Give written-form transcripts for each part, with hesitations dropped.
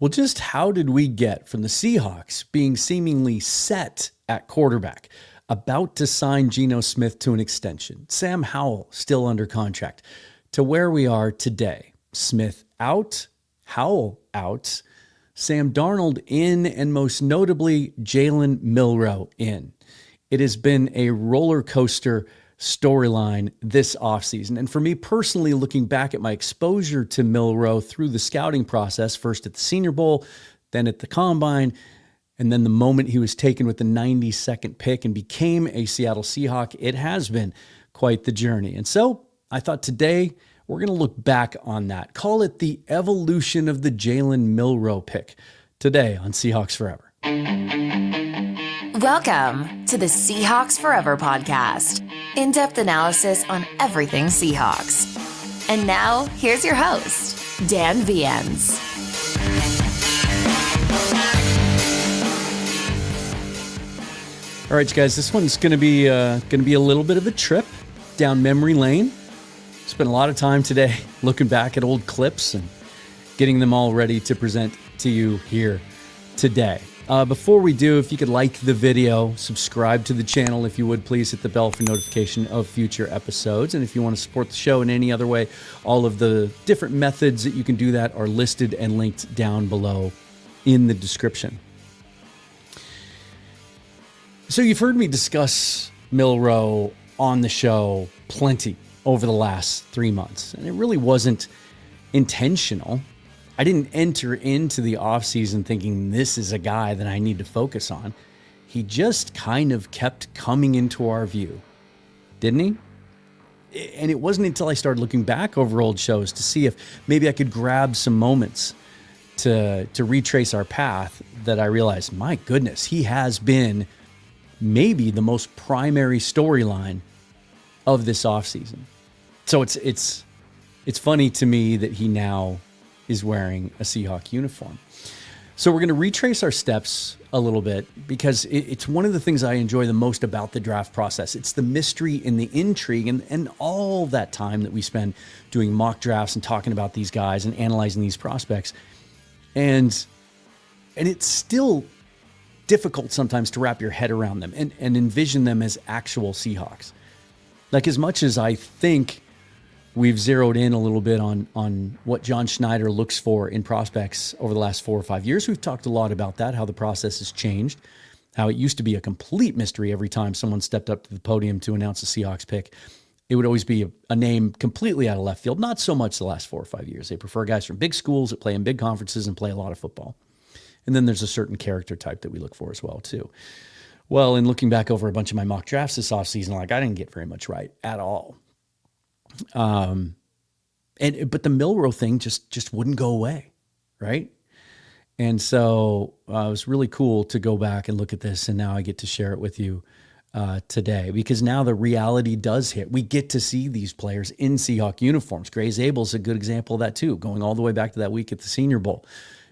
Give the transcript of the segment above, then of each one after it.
Well, just how did we get from the Seahawks being seemingly set at quarterback, about to sign Geno Smith to an extension, Sam Howell still under contract, to where we are today? Smith out, Howell out, Sam Darnold in, and most notably, Jalen Milroe in. It has been a roller coaster storyline this offseason. And for me personally, looking back at my exposure to Milroe through the scouting process, first at the Senior Bowl, then at the Combine, and then the moment he was taken with the 92nd pick and became a Seattle Seahawk, it has been quite the journey. And so I thought today we're going to look back on that. Call it the evolution of the Jalen Milroe pick today on Seahawks Forever. Welcome to the Seahawks Forever podcast. In-depth analysis on everything Seahawks. And now, here's your host, Dan Viens. All right, guys, this one's going to be a little bit of a trip down memory lane. Spent a lot of time today looking back at old clips and getting them all ready to present to you here today. Before we do, if you could like the video, subscribe to the channel if you would, please hit the bell for notification of future episodes. And if you want to support the show in any other way, all of the different methods that you can do that are listed and linked down below in the description. So you've heard me discuss Milroe on the show plenty over the last 3 months, and it really wasn't intentional. I didn't enter into the offseason thinking this is a guy that I need to focus on. He just kind of kept coming into our view, didn't he? And it wasn't until I started looking back over old shows to see if maybe I could grab some moments to retrace our path that I realized, my goodness, he has been maybe the most primary storyline of this offseason. So it's funny to me that he now is wearing a Seahawk uniform. So we're going to retrace our steps a little bit because it's one of the things I enjoy the most about the draft process. It's the mystery and the intrigue and all that time that we spend doing mock drafts and talking about these guys and analyzing these prospects. And it's still difficult sometimes to wrap your head around them and envision them as actual Seahawks. Like, as much as I think we've zeroed in a little bit on what John Schneider looks for in prospects over the last 4 or 5 years. We've talked a lot about that, how the process has changed, how it used to be a complete mystery every time someone stepped up to the podium to announce a Seahawks pick. It would always be a name completely out of left field. Not so much the last 4 or 5 years. They prefer guys from big schools that play in big conferences and play a lot of football. And then there's a certain character type that we look for as well, too. Well, in looking back over a bunch of my mock drafts this offseason, I didn't get very much right at all. But the Milroe thing just wouldn't go away, right? And so it was really cool to go back and look at this, and now I get to share it with you today, because now the reality does hit. We get to see these players in Seahawk uniforms. Gray Zabel's a good example of that too, going all the way back to that week at the Senior Bowl.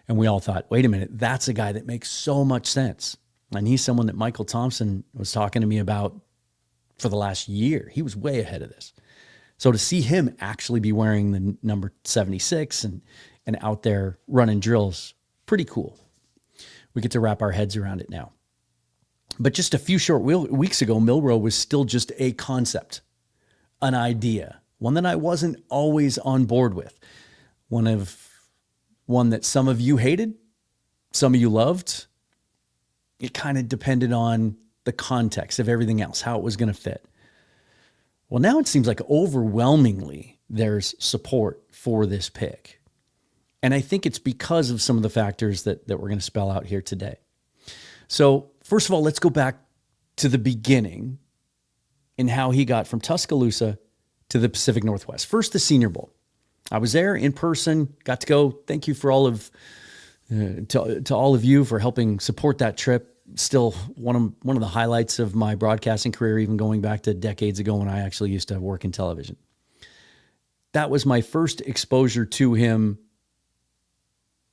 And we all thought, wait a minute, that's a guy that makes so much sense. And he's someone that Michael Thompson was talking to me about for the last year. He was way ahead of this. So to see him actually be wearing the number 76 and out there running drills, pretty cool. We get to wrap our heads around it now. But just a few short weeks ago, Milroe was still just a concept, an idea, one that I wasn't always on board with. One that some of you hated, some of you loved. It kind of depended on the context of everything else, how it was going to fit. Well, now it seems like overwhelmingly there's support for this pick. And I think it's because of some of the factors that we're going to spell out here today. So first of all, let's go back to the beginning in how he got from Tuscaloosa to the Pacific Northwest. First, the Senior Bowl. I was there in person, got to go. Thank you for all of to all of you for helping support that trip. Still one of the highlights of my broadcasting career, even going back to decades ago when I actually used to work in television. That was my first exposure to him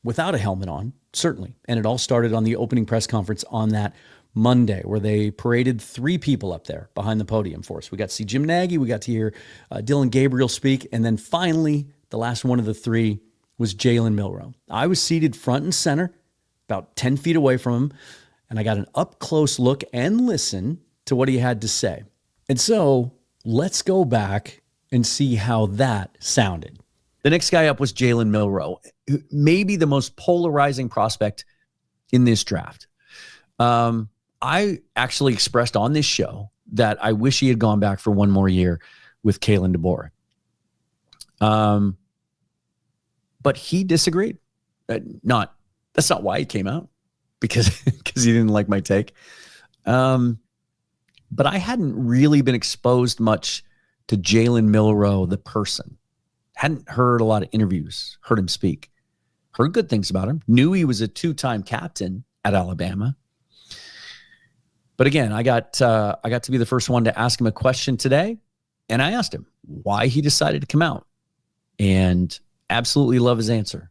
without a helmet on, certainly. And it all started on the opening press conference on that Monday, where they paraded 3 people up there behind the podium for us. We got to see Jim Nagy, we got to hear Dylan Gabriel speak, and then finally, the last one of the 3 was Jalen Milroe. I was seated front and center, about 10 feet away from him, and I got an up-close look and listen to what he had to say. And so let's go back and see how that sounded. The next guy up was Jalen Milroe, maybe the most polarizing prospect in this draft. I actually expressed on this show that I wish he had gone back for one more year with Kalen DeBoer. But he disagreed. That's not why he came out, because he didn't like my take. But I hadn't really been exposed much to Jalen Milroe, the person. Hadn't heard a lot of interviews, heard him speak, heard good things about him, knew he was a 2-time captain at Alabama. But again, I got to be the first one to ask him a question today, and I asked him why he decided to come out, and absolutely love his answer.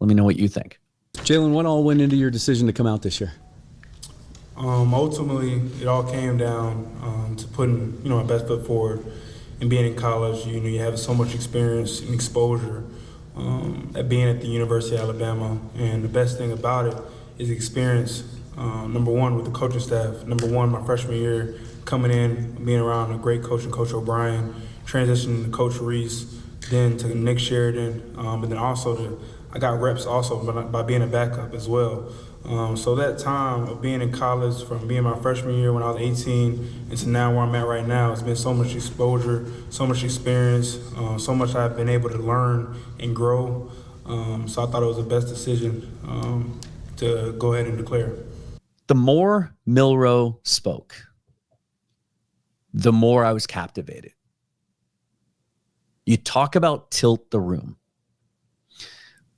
Let me know what you think. Jalen, what all went into your decision to come out this year? Ultimately, it all came down to putting my best foot forward. And being in college, you have so much experience and exposure at being at the University of Alabama. And the best thing about it is experience. Number one, with the coaching staff. Number one, my freshman year, coming in, being around a great coach and Coach O'Brien, transitioning to Coach Reese, then to Nick Sheridan, but then also I got reps also by being a backup as well. So that time of being in college, from being my freshman year when I was 18 and to now where I'm at right now, it's been so much exposure, so much experience, so much I've been able to learn and grow. So I thought it was the best decision to go ahead and declare. The more Milroe spoke, the more I was captivated. You talk about tilt the room.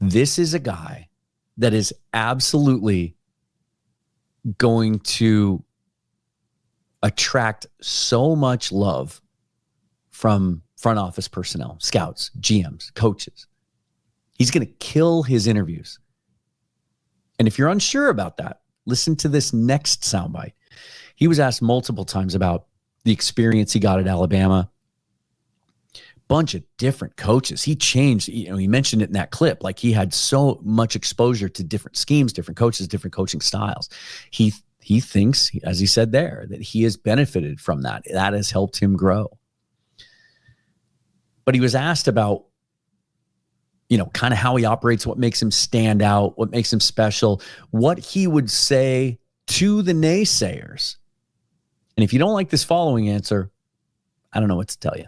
This is a guy that is absolutely going to attract so much love from front office personnel, scouts, GMs, coaches. He's going to kill his interviews. And if you're unsure about that, listen to this next soundbite. He was asked multiple times about the experience he got at Alabama. Bunch of different coaches. He changed, he mentioned it in that clip, like he had so much exposure to different schemes, different coaches, different coaching styles. He thinks, as he said there, that he has benefited from that. That has helped him grow. But he was asked about, kind of how he operates, what makes him stand out, what makes him special, what he would say to the naysayers. And if you don't like this following answer, I don't know what to tell you.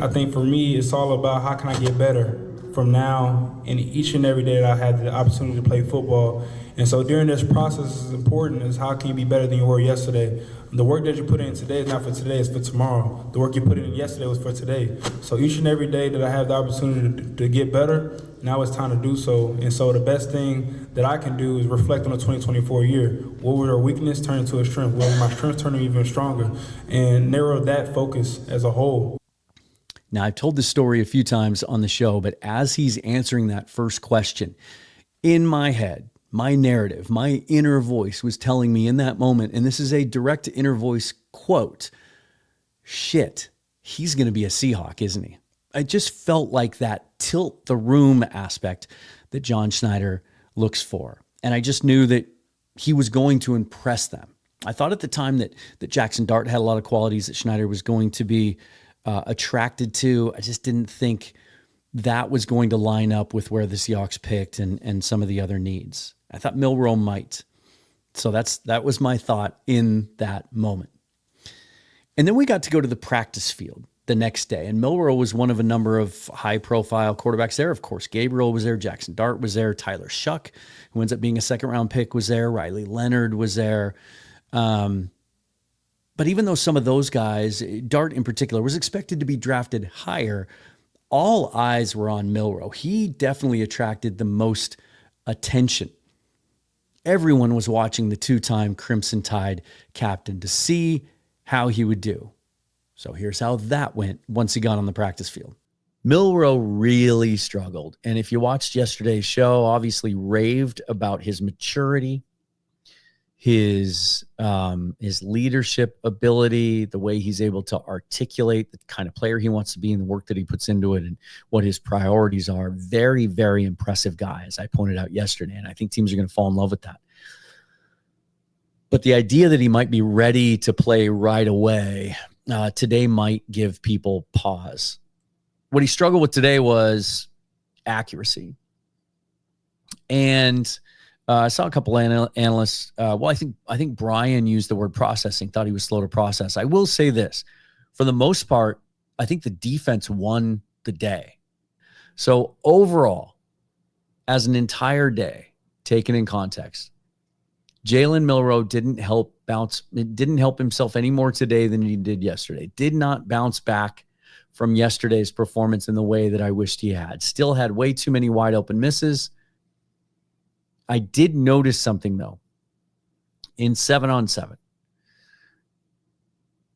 I think for me, it's all about how can I get better from now and each and every day that I had the opportunity to play football. And so during this process, is important is how can you be better than you were yesterday. The work that you put in today is not for today, it's for tomorrow. The work you put in yesterday was for today. So each and every day that I have the opportunity to get better, now it's time to do so. And so the best thing that I can do is reflect on the 2024 year. What was our weakness turn into a strength? What was my strength turning even stronger? And narrow that focus as a whole. Now, I've told this story a few times on the show, but as he's answering that first question, in my head, my narrative, my inner voice was telling me in that moment, and this is a direct inner voice quote, shit, he's going to be a Seahawk, isn't he? I just felt like that tilt the room aspect that John Schneider looks for. And I just knew that he was going to impress them. I thought at the time that Jackson Dart had a lot of qualities that Schneider was going to be attracted to. I just didn't think that was going to line up with where the Seahawks picked and some of the other needs. I thought Milroe might. So that was my thought in that moment. And then we got to go to the practice field the next day. And Milroe was one of a number of high-profile quarterbacks there. Of course, Gabriel was there. Jackson Dart was there. Tyler Shuck, who ends up being a second-round pick, was there. Riley Leonard was there. But even though some of those guys, Dart in particular, was expected to be drafted higher, all eyes were on Milroe. He definitely attracted the most attention. Everyone was watching the two-time Crimson Tide captain to see how he would do. So here's how that went once he got on the practice field. Milroe really struggled. And if you watched yesterday's show, obviously raved about his maturity, his leadership ability, the way he's able to articulate the kind of player he wants to be and the work that he puts into it and what his priorities are. Very, very impressive guy, as I pointed out yesterday. And I think teams are going to fall in love with that. But the idea that he might be ready to play right away today might give people pause. What he struggled with today was accuracy. And I saw a couple analysts. I think Brian used the word processing, thought he was slow to process. I will say this. For the most part, I think the defense won the day. So overall, as an entire day, taken in context, Jalen Milroe didn't help himself any more today than he did yesterday. Did not bounce back from yesterday's performance in the way that I wished he had. Still had way too many wide open misses. I did notice something, though, in 7-on-7.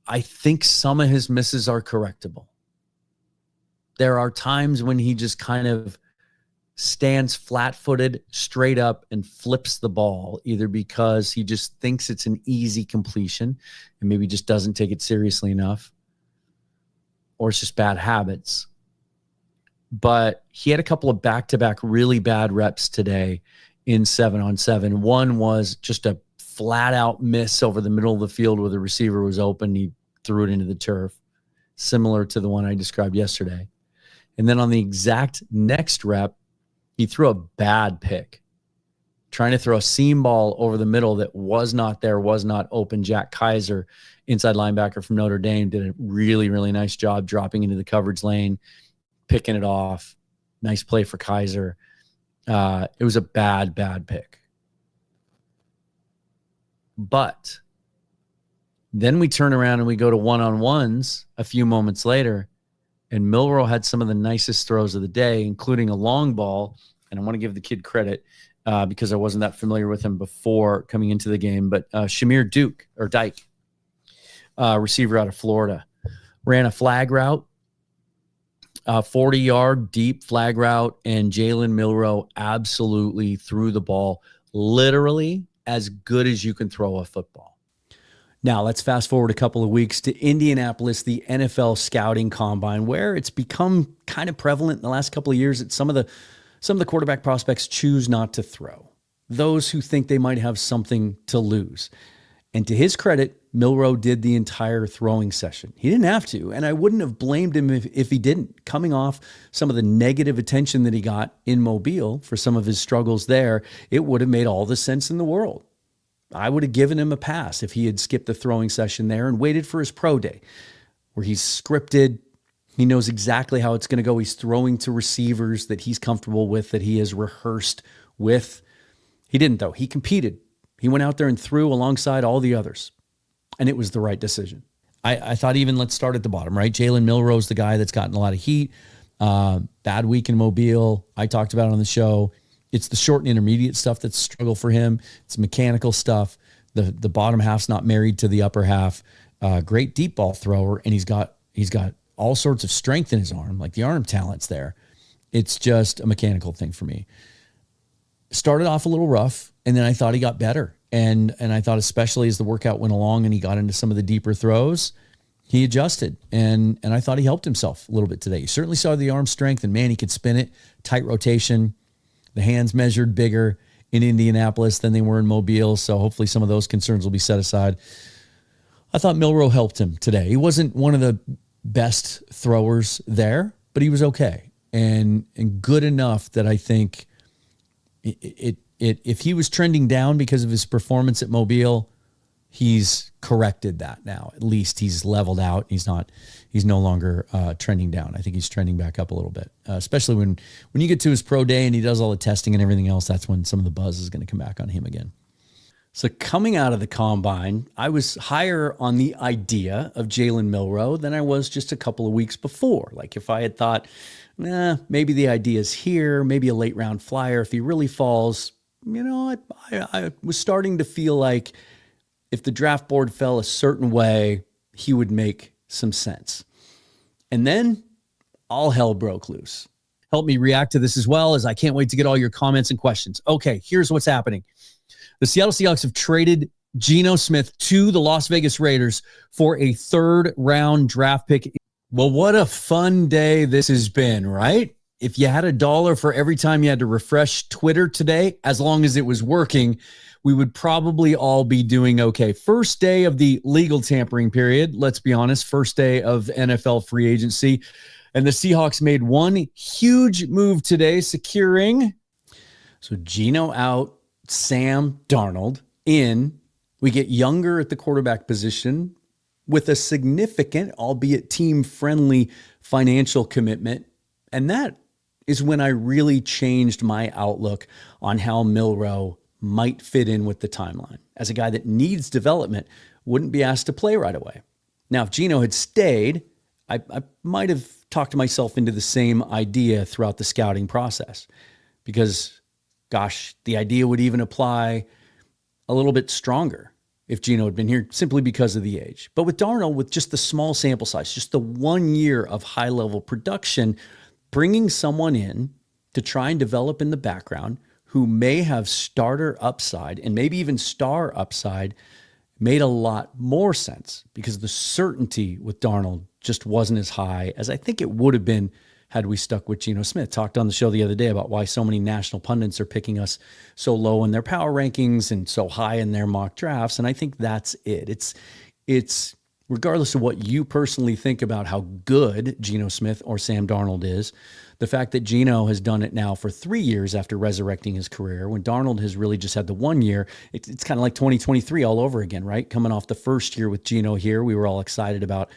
I think some of his misses are correctable. There are times when he just kind of stands flat-footed, straight up, and flips the ball, either because he just thinks it's an easy completion and maybe just doesn't take it seriously enough, or it's just bad habits. But he had a couple of back-to-back really bad reps today in 7-on-7. One was just a flat out miss over the middle of the field where the receiver was open. He threw it into the turf, similar to the one I described yesterday. And then on the exact next rep, he threw a bad pick, trying to throw a seam ball over the middle that was not there, was not open. Jack Kaiser, inside linebacker from Notre Dame, did a really, really nice job dropping into the coverage lane, picking it off. Nice play for Kaiser. It was a bad pick. But then we turn around and we go to one-on-ones a few moments later, and Milroe had some of the nicest throws of the day, including a long ball. And I want to give the kid credit because I wasn't that familiar with him before coming into the game. But Shamir Dyke, receiver out of Florida, ran a flag route. 40-yard deep flag route, and Jalen Milroe absolutely threw the ball literally as good as you can throw a football. Now, let's fast forward a couple of weeks to Indianapolis, the NFL scouting combine, where it's become kind of prevalent in the last couple of years that some of the quarterback prospects choose not to throw. Those who think they might have something to lose. And to his credit, Milroe did the entire throwing session. He didn't have to, and I wouldn't have blamed him if he didn't. Coming off some of the negative attention that he got in Mobile for some of his struggles there, it would have made all the sense in the world. I would have given him a pass if he had skipped the throwing session there and waited for his pro day, where he's scripted. He knows exactly how it's going to go. He's throwing to receivers that he's comfortable with, that he has rehearsed with. He didn't, though. He competed. He went out there and threw alongside all the others, and it was the right decision. I thought even let's start at the bottom, right? Jalen Milroe's the guy that's gotten a lot of heat. Bad week in Mobile. I talked about it on the show. It's the short and intermediate stuff that's a struggle for him. It's mechanical stuff. The bottom half's not married to the upper half. Great deep ball thrower, and he's got all sorts of strength in his arm, like the arm talent's there. It's just a mechanical thing for me. Started off a little rough, and then I thought he got better. And I thought especially as the workout went along and he got into some of the deeper throws, he adjusted. And I thought he helped himself a little bit today. You certainly saw the arm strength, and man, he could spin it. Tight rotation. The hands measured bigger in Indianapolis than they were in Mobile, so hopefully some of those concerns will be set aside. I thought Milroe helped him today. He wasn't one of the best throwers there, but he was okay and good enough that I think if he was trending down because of his performance at Mobile, he's corrected that now. At least he's leveled out. He's no longer trending down. I think he's trending back up a little bit, especially when you get to his pro day and he does all the testing and everything else. That's when some of the buzz is going to come back on him again. So coming out of the combine, I was higher on the idea of Jalen Milroe than I was just a couple of weeks before. Like if I had thought, maybe the idea is here, maybe a late round flyer. If he really falls, I was starting to feel like if the draft board fell a certain way, he would make some sense. And then all hell broke loose. Help me react to this as well, as I can't wait to get all your comments and questions. Okay, here's what's happening. The Seattle Seahawks have traded Geno Smith to the Las Vegas Raiders for a third-round draft pick. Well, what a fun day this has been, right? If you had $1 for every time you had to refresh Twitter today, as long as it was working, we would probably all be doing okay. First day of the legal tampering period, let's be honest, first day of NFL free agency. And the Seahawks made one huge move today, securing. So Geno out, Sam Darnold in. We get younger at the quarterback position with a significant, albeit team-friendly financial commitment. And that is when I really changed my outlook on how Milroe might fit in with the timeline. As a guy that needs development, wouldn't be asked to play right away. Now, if Geno had stayed, I might have talked myself into the same idea throughout the scouting process because, gosh, the idea would even apply a little bit stronger if Geno had been here simply because of the age. But with Darnold, with just the small sample size, just the 1 year of high-level production, bringing someone in to try and develop in the background who may have starter upside and maybe even star upside made a lot more sense because the certainty with Darnold just wasn't as high as I think it would have been had we stuck with Geno Smith. Talked on the show the other day about why so many national pundits are picking us so low in their power rankings and so high in their mock drafts. And I think that's it. It's regardless of what you personally think about how good Geno Smith or Sam Darnold is, the fact that Geno has done it now for 3 years after resurrecting his career, when Darnold has really just had the 1 year, it's kind of like 2023 all over again, right? Coming off the first year with Geno here, we were all excited about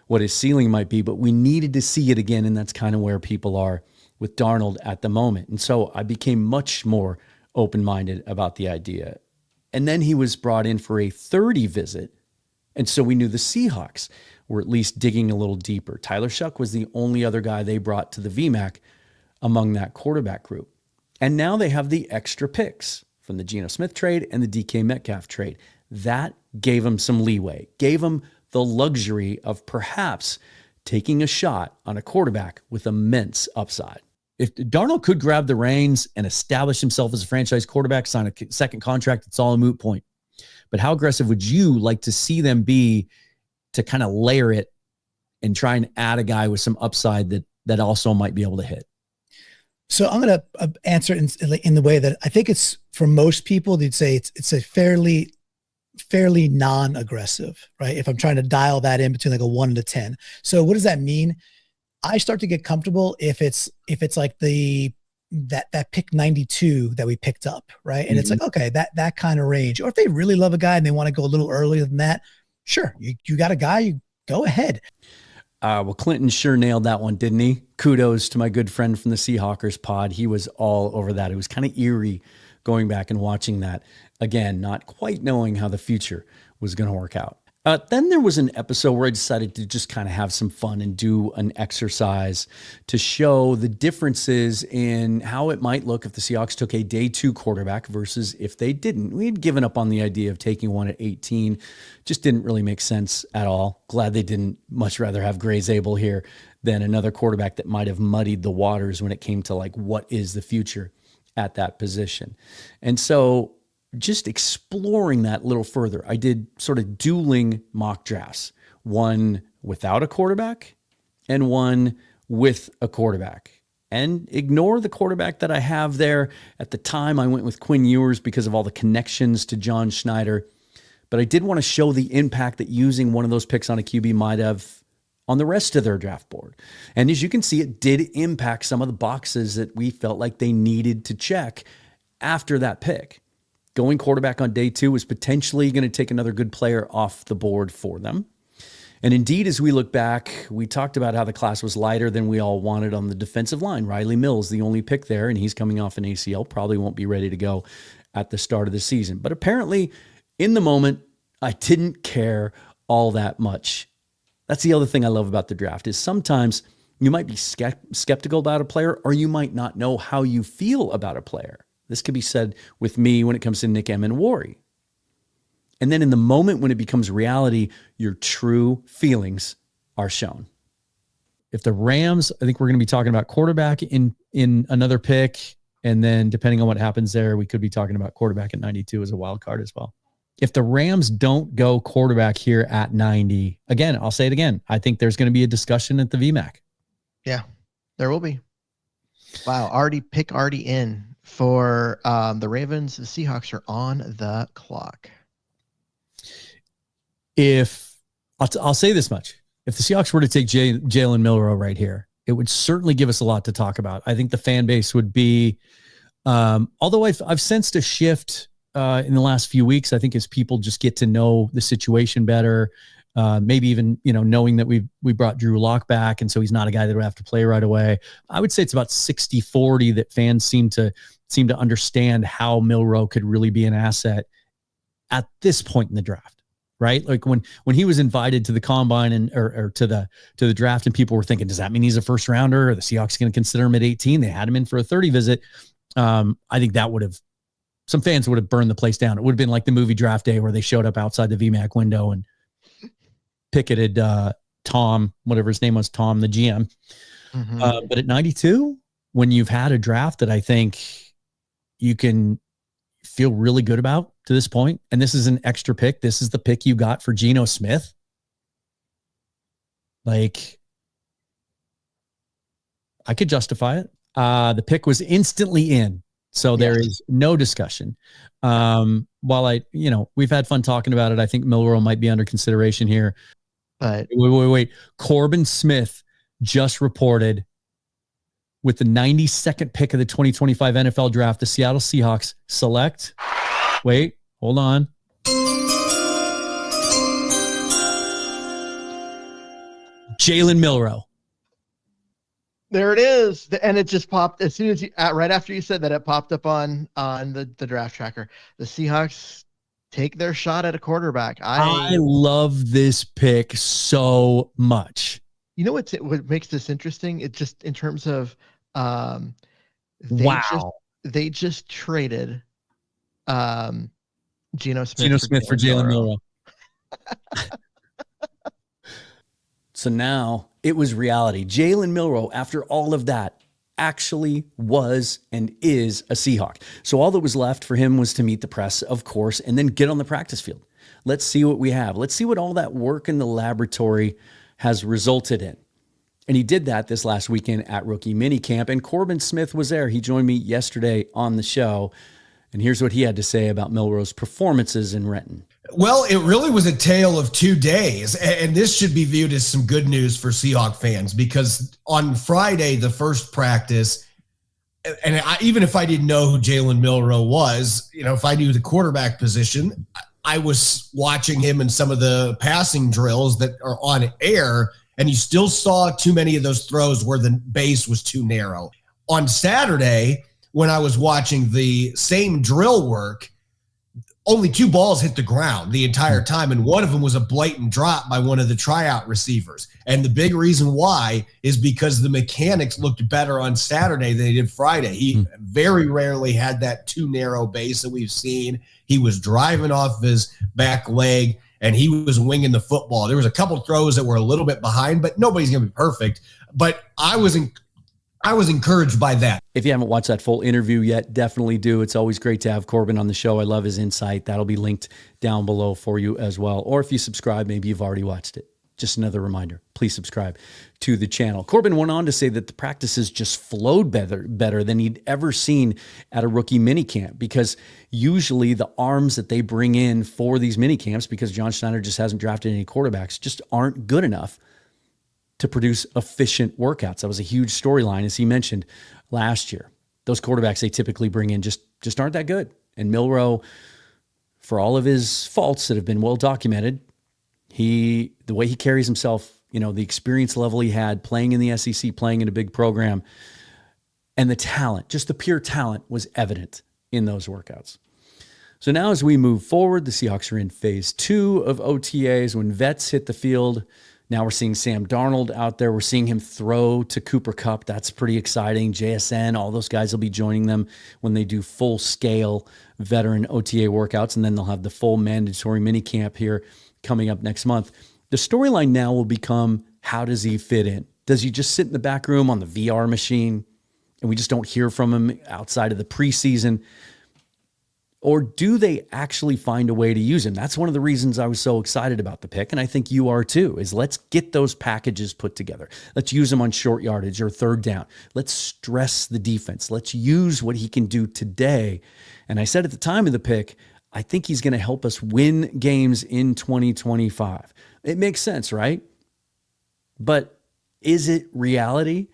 what his ceiling might be, but we needed to see it again, and that's kind of where people are with Darnold at the moment. And so I became much more open-minded about the idea. And then he was brought in for a 30 visit, and so we knew the Seahawks were at least digging a little deeper. Tyler Shuck was the only other guy they brought to the VMAC among that quarterback group. And now they have the extra picks from the Geno Smith trade and the DK Metcalf trade. That gave them some leeway, gave them the luxury of perhaps taking a shot on a quarterback with immense upside. If Darnold could grab the reins and establish himself as a franchise quarterback, sign a second contract, it's all a moot point. But how aggressive would you like to see them be to kind of layer it and try and add a guy with some upside that also might be able to hit? So I'm going to answer it in the way that I think it's for most people, they'd say it's a fairly non-aggressive, right? If I'm trying to dial that in between like a 1 to 10. So what does that mean? I start to get comfortable if it's like that pick 92 that we picked up, right? And it's like, okay, that kind of range. Or if they really love a guy and they want to go a little earlier than that, sure, you got a guy, you go ahead. Well, Clinton sure nailed that one, didn't he? Kudos to my good friend from the Seahawkers pod. He was all over that. It was kind of eerie going back and watching that. Again, not quite knowing how the future was going to work out. Then there was an episode where I decided to just kind of have some fun and do an exercise to show the differences in how it might look if the Seahawks took a day 2 quarterback versus if they didn't. We had given up on the idea of taking one at 18. Just didn't really make sense at all. Glad they didn't. Much rather have Gray Zabel here than another quarterback that might have muddied the waters when it came to like what is the future at that position. And so just exploring that a little further, I did sort of dueling mock drafts, one without a quarterback and one with a quarterback. And ignore the quarterback that I have there. At the time, I went with Quinn Ewers because of all the connections to John Schneider. But I did want to show the impact that using one of those picks on a QB might have on the rest of their draft board. And as you can see, it did impact some of the boxes that we felt like they needed to check after that pick. Going quarterback on day 2 was potentially going to take another good player off the board for them. And indeed, as we look back, we talked about how the class was lighter than we all wanted on the defensive line. Riley Mills, the only pick there, and he's coming off an ACL, probably won't be ready to go at the start of the season. But apparently, in the moment, I didn't care all that much. That's the other thing I love about the draft is sometimes you might be skeptical about a player or you might not know how you feel about a player. This could be said with me when it comes to Nick Emenwari. And then in the moment when it becomes reality, your true feelings are shown. If the Rams, I think we're going to be talking about quarterback in another pick. And then depending on what happens there, we could be talking about quarterback at 92 as a wild card as well. If the Rams don't go quarterback here at 90, again, I'll say it again. I think there's going to be a discussion at the VMAC. Yeah, there will be. Wow. Already in for the Ravens. The Seahawks are on the clock. I'll say this much. If the Seahawks were to take Jalen Milroe right here, it would certainly give us a lot to talk about. I think the fan base would be, although I've sensed a shift in the last few weeks, I think as people just get to know the situation better, maybe even, knowing that we brought Drew Lock back. And so he's not a guy that would have to play right away. I would say it's about 60-40 that fans seem to understand how Milroe could really be an asset at this point in the draft. Right? Like when he was invited to the combine or to the draft, and people were thinking, does that mean he's a first rounder? Or the Seahawks going to consider him at 18? They had him in for a 30 visit. I think that some fans would have burned the place down. It would have been like the movie Draft Day where they showed up outside the VMAC window and picketed Tom, whatever his name was, Tom, the GM. Mm-hmm. But at 92, when you've had a draft that I think you can feel really good about to this point, and this is an extra pick. This is the pick you got for Geno Smith. Like, I could justify it. The pick was instantly in, so there is no discussion. While we've had fun talking about it, I think Milroe might be under consideration here. But wait. Corbin Smith just reported with the 92nd pick of the 2025 NFL draft, the Seattle Seahawks select. Wait, hold on. Jalen Milroe. There it is. And it just popped as soon as right after you said that, it popped up on the draft tracker. The Seahawks take their shot at a quarterback. I love this pick so much. You know what makes this interesting? It just in terms of they just traded Geno Smith for Jalen Milroe. So now it was reality. Jalen Milroe, after all of that, actually was and is a Seahawk. So all that was left for him was to meet the press, of course, and then get on the practice field. Let's see what we have. Let's see what all that work in the laboratory has resulted in. And he did that this last weekend at rookie minicamp, and Corbin Smith was there. He joined me yesterday on the show, and here's what he had to say about Milroe's performances in Renton. Well, it really was a tale of 2 days, and this should be viewed as some good news for Seahawk fans, because on Friday, the first practice, and even if I didn't know who Jalen Milroe was, if I knew the quarterback position, I was watching him in some of the passing drills that are on air, and you still saw too many of those throws where the base was too narrow. On Saturday, when I was watching the same drill work, only 2 balls hit the ground the entire time, and one of them was a blatant drop by one of the tryout receivers. And the big reason why is because the mechanics looked better on Saturday than they did Friday. He very rarely had that too narrow base that we've seen. He was driving off his back leg, and he was winging the football. There was a couple throws that were a little bit behind, but nobody's going to be perfect. But I was encouraged by that. If you haven't watched that full interview yet, definitely do. It's always great to have Corbin on the show. I love his insight. That'll be linked down below for you as well. Or if you subscribe, maybe you've already watched it. Just another reminder, please subscribe to the channel. Corbin went on to say that the practices just flowed better than he'd ever seen at a rookie minicamp, because usually the arms that they bring in for these minicamps, because John Schneider just hasn't drafted any quarterbacks, just aren't good enough to produce efficient workouts. That was a huge storyline, as he mentioned last year. Those quarterbacks they typically bring in just aren't that good. And Milroe, for all of his faults that have been well documented, the way he carries himself, the experience level he had playing in the SEC, playing in a big program, and the talent, just the pure talent, was evident in those workouts. So now as we move forward, the Seahawks are in phase 2 of OTAs. When vets hit the field, now we're seeing Sam Darnold out there. We're seeing him throw to Cooper Kupp. That's pretty exciting. JSN, all those guys will be joining them when they do full-scale veteran OTA workouts, and then they'll have the full mandatory minicamp here coming up next month. The storyline now will become, how does he fit in? Does he just sit in the back room on the VR machine and we just don't hear from him outside of the preseason? Or do they actually find a way to use him? That's one of the reasons I was so excited about the pick, and I think you are too, is let's get those packages put together. Let's use them on short yardage or third down. Let's stress the defense. Let's use what he can do today. And I said at the time of the pick, I think he's going to help us win games in 2025. It makes sense, right? But is it reality?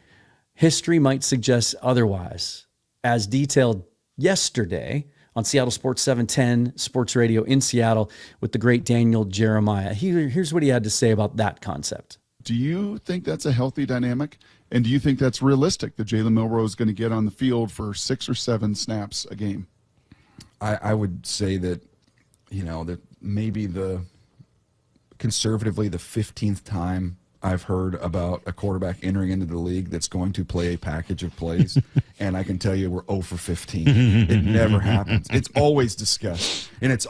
History might suggest otherwise. As detailed yesterday on Seattle Sports 710 Sports Radio in Seattle with the great Daniel Jeremiah. Here's what he had to say about that concept. Do you think that's a healthy dynamic? And do you think that's realistic that Jalen Milroe is going to get on the field for 6 or 7 snaps a game? I would say that, that maybe conservatively the 15th time I've heard about a quarterback entering into the league that's going to play a package of plays, and I can tell you we're 0 for 15. It never happens. It's always discussed, and it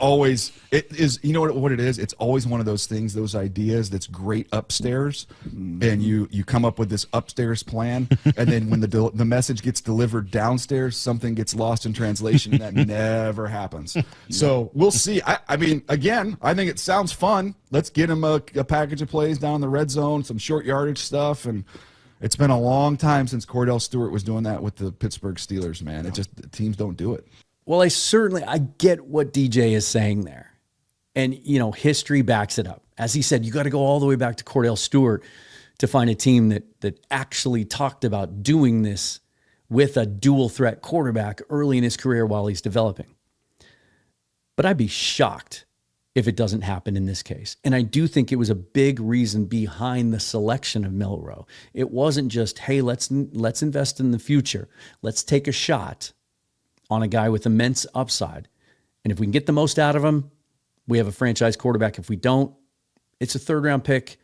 is. You know what it is? It's always one of those things, those ideas that's great upstairs, and you come up with this upstairs plan, and then when the message gets delivered downstairs, something gets lost in translation. That never happens. So we'll see. I mean, again, I think it sounds fun. Let's get him a package of plays down in the red zone, some short yardage stuff, and it's been a long time since Cordell Stewart was doing that with the Pittsburgh Steelers, man. It just, teams don't do it. Well, I get what DJ is saying there. And, history backs it up. As he said, you got to go all the way back to Cordell Stewart to find a team that actually talked about doing this with a dual threat quarterback early in his career while he's developing. But I'd be shocked if it doesn't happen in this case. And I do think it was a big reason behind the selection of Milroe. It wasn't just, hey, let's invest in the future. Let's take a shot on a guy with immense upside. And if we can get the most out of him, we have a franchise quarterback. If we don't, it's a third-round pick.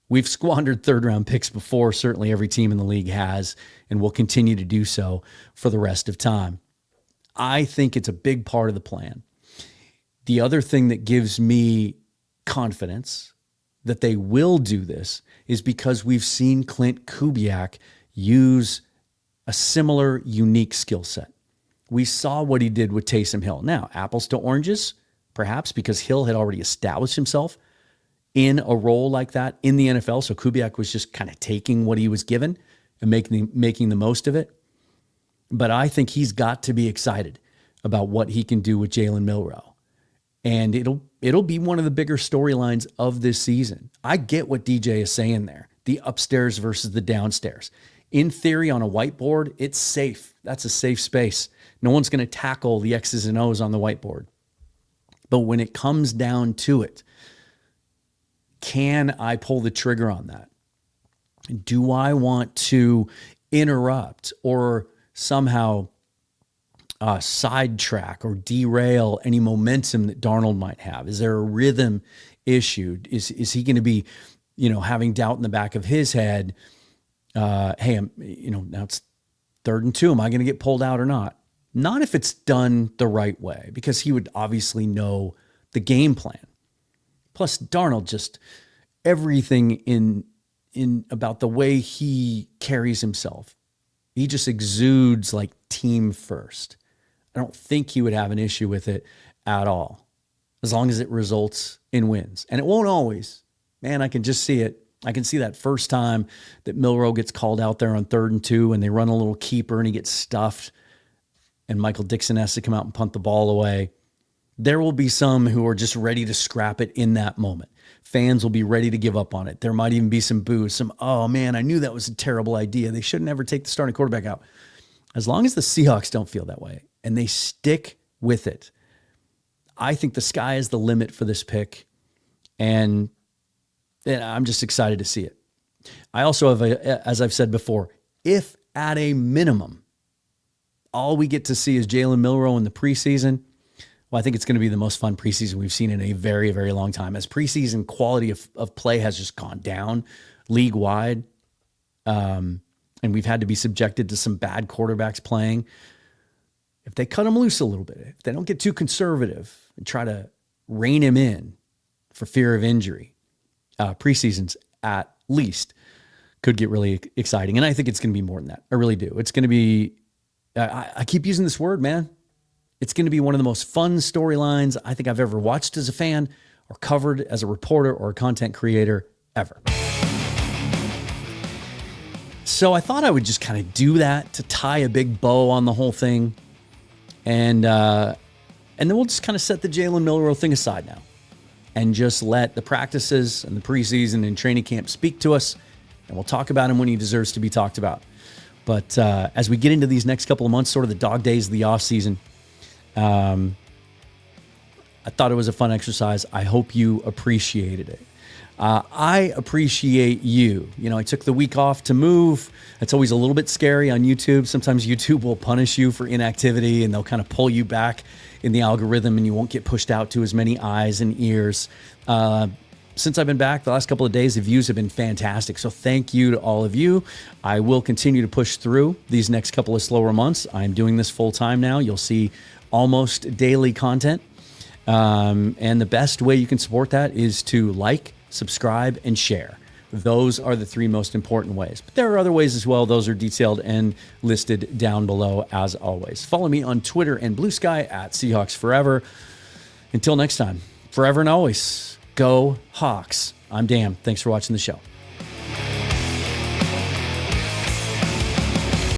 We've squandered third-round picks before. Certainly every team in the league has, and will continue to do so for the rest of time. I think it's a big part of the plan. The other thing that gives me confidence that they will do this is because we've seen Clint Kubiak use a similar unique skill set. We saw what he did with Taysom Hill. Now, apples to oranges, perhaps, because Hill had already established himself in a role like that in the NFL. So Kubiak was just kind of taking what he was given and making the most of it. But I think he's got to be excited about what he can do with Jalen Milroe. And it'll be one of the bigger storylines of this season. I get what DJ is saying there, the upstairs versus the downstairs. In theory, on a whiteboard, it's safe. That's a safe space. No one's going to tackle the X's and O's on the whiteboard. But when it comes down to it, can I pull the trigger on that? Do I want to interrupt or somehow sidetrack or derail any momentum that Darnold might have? Is there a rhythm issue? Is he going to be, having doubt in the back of his head? Hey, now it's 3rd and 2. Am I going to get pulled out or not? Not if it's done the right way, because he would obviously know the game plan. Plus, Darnold, just everything in about the way he carries himself, he just exudes like team first. I don't think he would have an issue with it at all, as long as it results in wins. And it won't always. Man, I can just see it. I can see that first time that Milroe gets called out there on 3rd and 2 and they run a little keeper and he gets stuffed and Michael Dixon has to come out and punt the ball away. There will be some who are just ready to scrap it in that moment. Fans will be ready to give up on it. There might even be some boos, oh man, I knew that was a terrible idea. They should never take the starting quarterback out. As long as the Seahawks don't feel that way and they stick with it, I think the sky is the limit for this pick. And I'm just excited to see it. I also have, as I've said before, if at a minimum, all we get to see is Jalen Milroe in the preseason, well, I think it's going to be the most fun preseason we've seen in a very, very long time. As preseason quality of play has just gone down league-wide, and we've had to be subjected to some bad quarterbacks playing, if they cut him loose a little bit, if they don't get too conservative and try to rein him in for fear of injury, preseasons at least could get really exciting. And I think it's going to be more than that. I really do. It's going to be, I keep using this word, man. It's going to be one of the most fun storylines I think I've ever watched as a fan or covered as a reporter or a content creator ever. So I thought I would just kind of do that to tie a big bow on the whole thing. And then we'll just kind of set the Jalen Milroe thing aside now and just let the practices and the preseason and training camp speak to us. And we'll talk about him when he deserves to be talked about. But as we get into these next couple of months, sort of the dog days of the offseason, I thought it was a fun exercise. I hope you appreciated it. I appreciate you. You know, I took the week off to move. It's always a little bit scary on YouTube. Sometimes YouTube will punish you for inactivity and they'll kind of pull you back in the algorithm and you won't get pushed out to as many eyes and ears. Since I've been back, the last couple of days, the views have been fantastic. So thank you to all of you. I will continue to push through these next couple of slower months. I'm doing this full time now. You'll see almost daily content. And the best way you can support that is to like, subscribe, and share. Those are the three most important ways. But there are other ways as well. Those are detailed and listed down below as always. Follow me on Twitter and Blue Sky at Seahawks Forever. Until next time, forever and always, go Hawks. I'm Dan. Thanks for watching the show.